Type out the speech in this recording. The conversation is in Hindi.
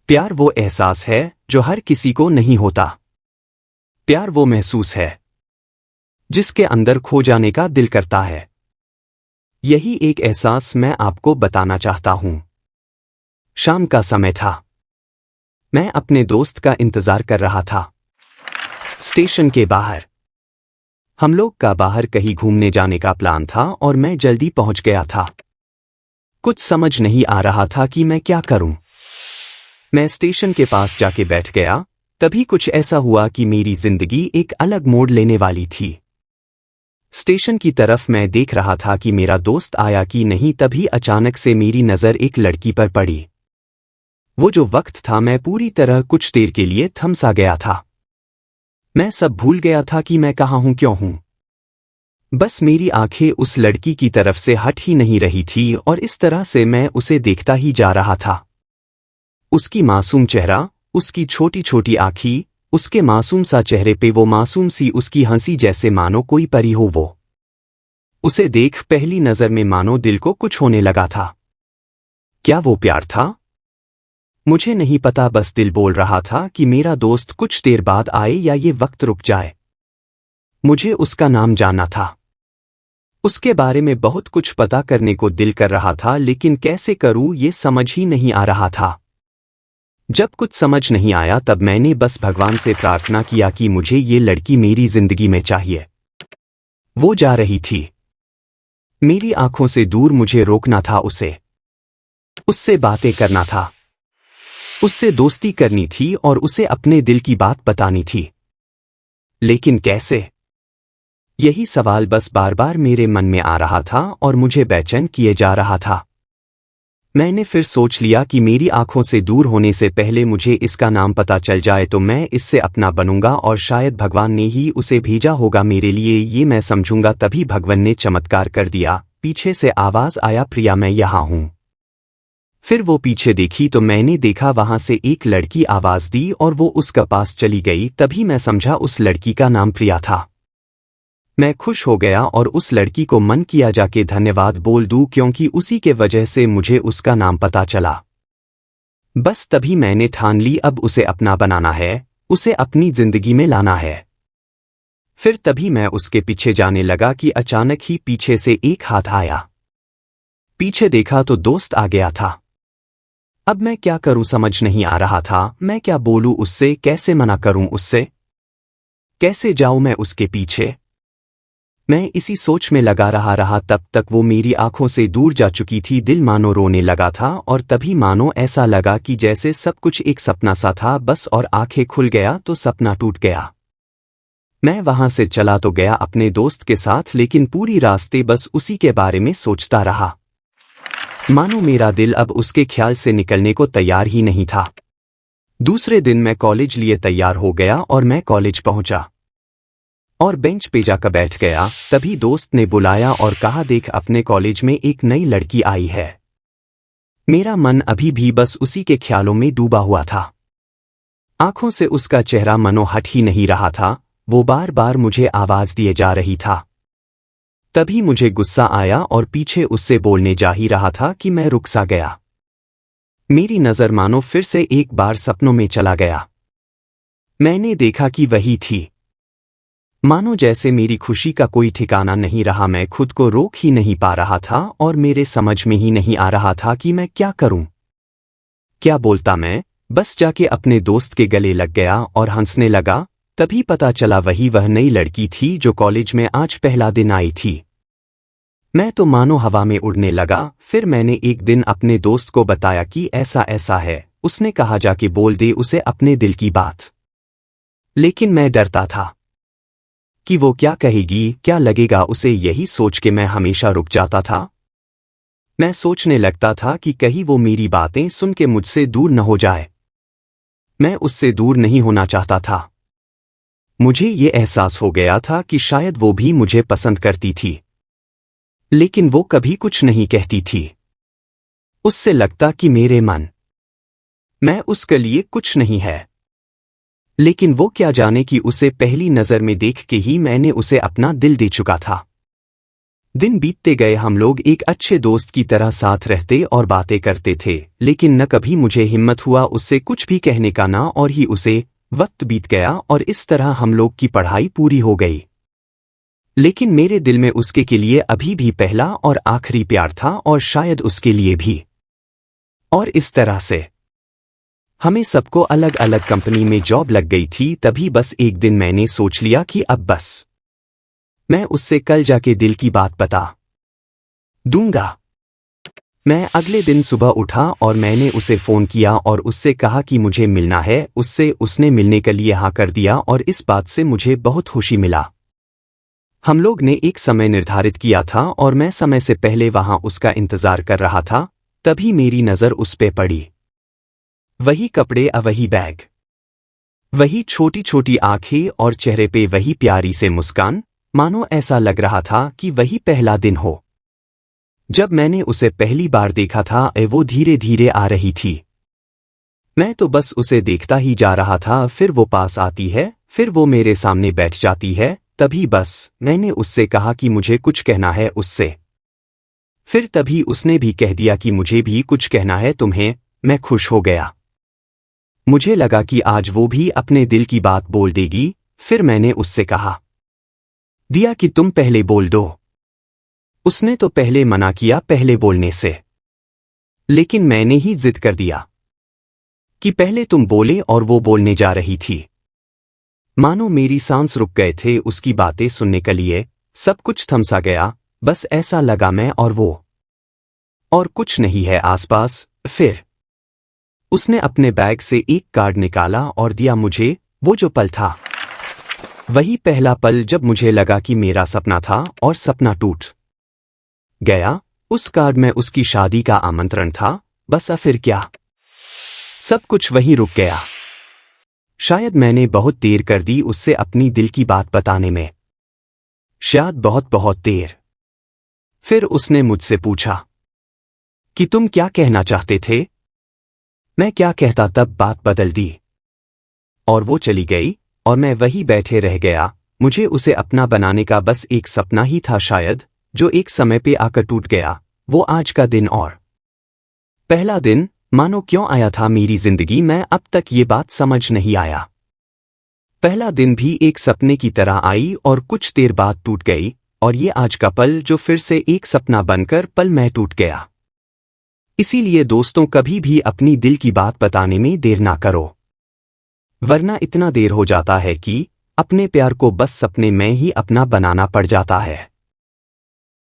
प्यार वो एहसास है जो हर किसी को नहीं होता। प्यार वो महसूस है जिसके अंदर खो जाने का दिल करता है। यही एक एहसास मैं आपको बताना चाहता हूं। शाम का समय था। मैं अपने दोस्त का इंतजार कर रहा था। स्टेशन के बाहर। हम लोग का बाहर कहीं घूमने जाने का प्लान था और मैं जल्दी पहुंच गया था। कुछ समझ नहीं आ रहा था कि मैं क्या करूं। मैं स्टेशन के पास जाके बैठ गया। तभी कुछ ऐसा हुआ कि मेरी जिंदगी एक अलग मोड़ लेने वाली थी। स्टेशन की तरफ मैं देख रहा था कि मेरा दोस्त आया कि नहीं, तभी अचानक से मेरी नजर एक लड़की पर पड़ी। वो जो वक्त था, मैं पूरी तरह कुछ देर के लिए थम सा गया था। मैं सब भूल गया था कि मैं कहाँ हूं, क्यों हूं। बस मेरी आंखें उस लड़की की तरफ से हट ही नहीं रही थी और इस तरह से मैं उसे देखता ही जा रहा था। उसकी मासूम चेहरा, उसकी छोटी छोटी आँखें, उसके मासूम सा चेहरे पे वो मासूम सी उसकी हंसी, जैसे मानो कोई परी हो वो। उसे देख पहली नजर में मानो दिल को कुछ होने लगा था। क्या वो प्यार था? मुझे नहीं पता, बस दिल बोल रहा था कि मेरा दोस्त कुछ देर बाद आए या ये वक्त रुक जाए। मुझे उसका नाम जानना था। उसके बारे में बहुत कुछ पता करने को दिल कर रहा था, लेकिन कैसे करूं ये समझ ही नहीं आ रहा था। जब कुछ समझ नहीं आया तब मैंने बस भगवान से प्रार्थना किया कि मुझे ये लड़की मेरी जिंदगी में चाहिए। वो जा रही थी। मेरी आंखों से दूर मुझे रोकना था उसे। उससे बातें करना था। उससे दोस्ती करनी थी और उसे अपने दिल की बात बतानी थी। लेकिन कैसे? यही सवाल बस बार बार मेरे मन में आ रहा था और मुझे बेचैन किए जा रहा था। मैंने फिर सोच लिया कि मेरी आंखों से दूर होने से पहले मुझे इसका नाम पता चल जाए तो मैं इससे अपना बनूंगा और शायद भगवान ने ही उसे भेजा होगा मेरे लिए, ये मैं समझूंगा। तभी भगवान ने चमत्कार कर दिया। पीछे से आवाज आया, प्रिया मैं यहां हूं। फिर वो पीछे देखी तो मैंने देखा वहां से एक लड़की आवाज दी और वो उसके पास चली गई। तभी मैं समझा उस लड़की का नाम प्रिया था। मैं खुश हो गया और उस लड़की को मन किया जाके धन्यवाद बोल दूं, क्योंकि उसी के वजह से मुझे उसका नाम पता चला। बस तभी मैंने ठान ली, अब उसे अपना बनाना है, उसे अपनी जिंदगी में लाना है। फिर तभी मैं उसके पीछे जाने लगा कि अचानक ही पीछे से एक हाथ आया। पीछे देखा तो दोस्त आ गया था। अब मैं क्या करूं समझ नहीं आ रहा था। मैं क्या बोलूं उससे, कैसे मना करूं उससे, कैसे जाऊं मैं उसके पीछे। मैं इसी सोच में लगा रहा तब तक वो मेरी आंखों से दूर जा चुकी थी। दिल मानो रोने लगा था और तभी मानो ऐसा लगा कि जैसे सब कुछ एक सपना सा था बस, और आंखें खुल गया तो सपना टूट गया। मैं वहां से चला तो गया अपने दोस्त के साथ, लेकिन पूरी रास्ते बस उसी के बारे में सोचता रहा। मानो मेरा दिल अब उसके ख्याल से निकलने को तैयार ही नहीं था। दूसरे दिन मैं कॉलेज लिए तैयार हो गया और मैं कॉलेज पहुंचा और बेंच पे जाकर बैठ गया। तभी दोस्त ने बुलाया और कहा, देख अपने कॉलेज में एक नई लड़की आई है। मेरा मन अभी भी बस उसी के ख्यालों में डूबा हुआ था। आंखों से उसका चेहरा मनो हट ही नहीं रहा था। वो बार बार मुझे आवाज दिए जा रही था। तभी मुझे गुस्सा आया और पीछे उससे बोलने जा ही रहा था कि मैं रुक सा गया। मेरी नजर मानो फिर से एक बार सपनों में चला गया। मैंने देखा कि वही थी। मानो जैसे मेरी खुशी का कोई ठिकाना नहीं रहा। मैं खुद को रोक ही नहीं पा रहा था और मेरे समझ में ही नहीं आ रहा था कि मैं क्या करूं, क्या बोलता। मैं बस जाके अपने दोस्त के गले लग गया और हंसने लगा। तभी पता चला वह नई लड़की थी जो कॉलेज में आज पहला दिन आई थी। मैं तो मानो हवा में उड़ने लगा। फिर मैंने एक दिन अपने दोस्त को बताया कि ऐसा ऐसा है। उसने कहा जाके बोल दे उसे अपने दिल की बात। लेकिन मैं डरता था कि वो क्या कहेगी, क्या लगेगा उसे। यही सोच के मैं हमेशा रुक जाता था। मैं सोचने लगता था कि कहीं वो मेरी बातें सुन के मुझसे दूर न हो जाए। मैं उससे दूर नहीं होना चाहता था। मुझे ये एहसास हो गया था कि शायद वो भी मुझे पसंद करती थी, लेकिन वो कभी कुछ नहीं कहती थी। उससे लगता कि मेरे मन मैं उसके लिए कुछ नहीं है। लेकिन वो क्या जाने कि उसे पहली नजर में देख के ही मैंने उसे अपना दिल दे चुका था। दिन बीतते गए, हम लोग एक अच्छे दोस्त की तरह साथ रहते और बातें करते थे, लेकिन न कभी मुझे हिम्मत हुआ उससे कुछ भी कहने का, ना और ही उसे। वक्त बीत गया और इस तरह हम लोग की पढ़ाई पूरी हो गई, लेकिन मेरे दिल में उसके के लिए अभी भी पहला और आखिरी प्यार था, और शायद उसके लिए भी। और इस तरह से हमें सबको अलग अलग कंपनी में जॉब लग गई थी। तभी बस एक दिन मैंने सोच लिया कि अब बस मैं उससे कल जाके दिल की बात बता दूंगा। मैं अगले दिन सुबह उठा और मैंने उसे फोन किया और उससे कहा कि मुझे मिलना है उससे। उसने मिलने के लिए हाँ कर दिया और इस बात से मुझे बहुत खुशी मिला। हम लोग ने एक समय निर्धारित किया था और मैं समय से पहले वहां उसका इंतजार कर रहा था। तभी मेरी नजर उस पे पड़ी। वही कपड़े, वही बैग, वही छोटी छोटी आंखें और चेहरे पे वही प्यारी से मुस्कान, मानो ऐसा लग रहा था कि वही पहला दिन हो जब मैंने उसे पहली बार देखा था। वो धीरे धीरे आ रही थी। मैं तो बस उसे देखता ही जा रहा था। फिर वो पास आती है, फिर वो मेरे सामने बैठ जाती है। तभी बस मैंने उससे कहा कि मुझे कुछ कहना है उससे। फिर तभी उसने भी कह दिया कि मुझे भी कुछ कहना है तुम्हें। मैं खुश हो गया। मुझे लगा कि आज वो भी अपने दिल की बात बोल देगी। फिर मैंने उससे कहा दिया कि तुम पहले बोल दो। उसने तो पहले मना किया पहले बोलने से, लेकिन मैंने ही जिद कर दिया कि पहले तुम बोले, और वो बोलने जा रही थी। मानो मेरी सांस रुक गए थे उसकी बातें सुनने के लिए। सब कुछ थम सा गया। बस ऐसा लगा मैं और वो, और कुछ नहीं है आसपास। फिर उसने अपने बैग से एक कार्ड निकाला और दिया मुझे। वो जो पल था, वही पहला पल जब मुझे लगा कि मेरा सपना था और सपना टूट गया। उस कार्ड में उसकी शादी का आमंत्रण था। बस फिर क्या, सब कुछ वहीं रुक गया। शायद मैंने बहुत देर कर दी उससे अपनी दिल की बात बताने में, शायद बहुत बहुत देर। फिर उसने मुझसे पूछा कि तुम क्या कहना चाहते थे। मैं क्या कहता, तब बात बदल दी और वो चली गई और मैं वही बैठे रह गया। मुझे उसे अपना बनाने का बस एक सपना ही था शायद, जो एक समय पे आकर टूट गया। वो आज का दिन और पहला दिन मानो क्यों आया था मेरी जिंदगी में, अब तक ये बात समझ नहीं आया। पहला दिन भी एक सपने की तरह आई और कुछ देर बाद टूट गई, और ये आज का पल जो फिर से एक सपना बनकर पल में टूट गया। इसीलिए दोस्तों, कभी भी अपनी दिल की बात बताने में देर ना करो, वरना इतना देर हो जाता है कि अपने प्यार को बस सपने में ही अपना बनाना पड़ जाता है।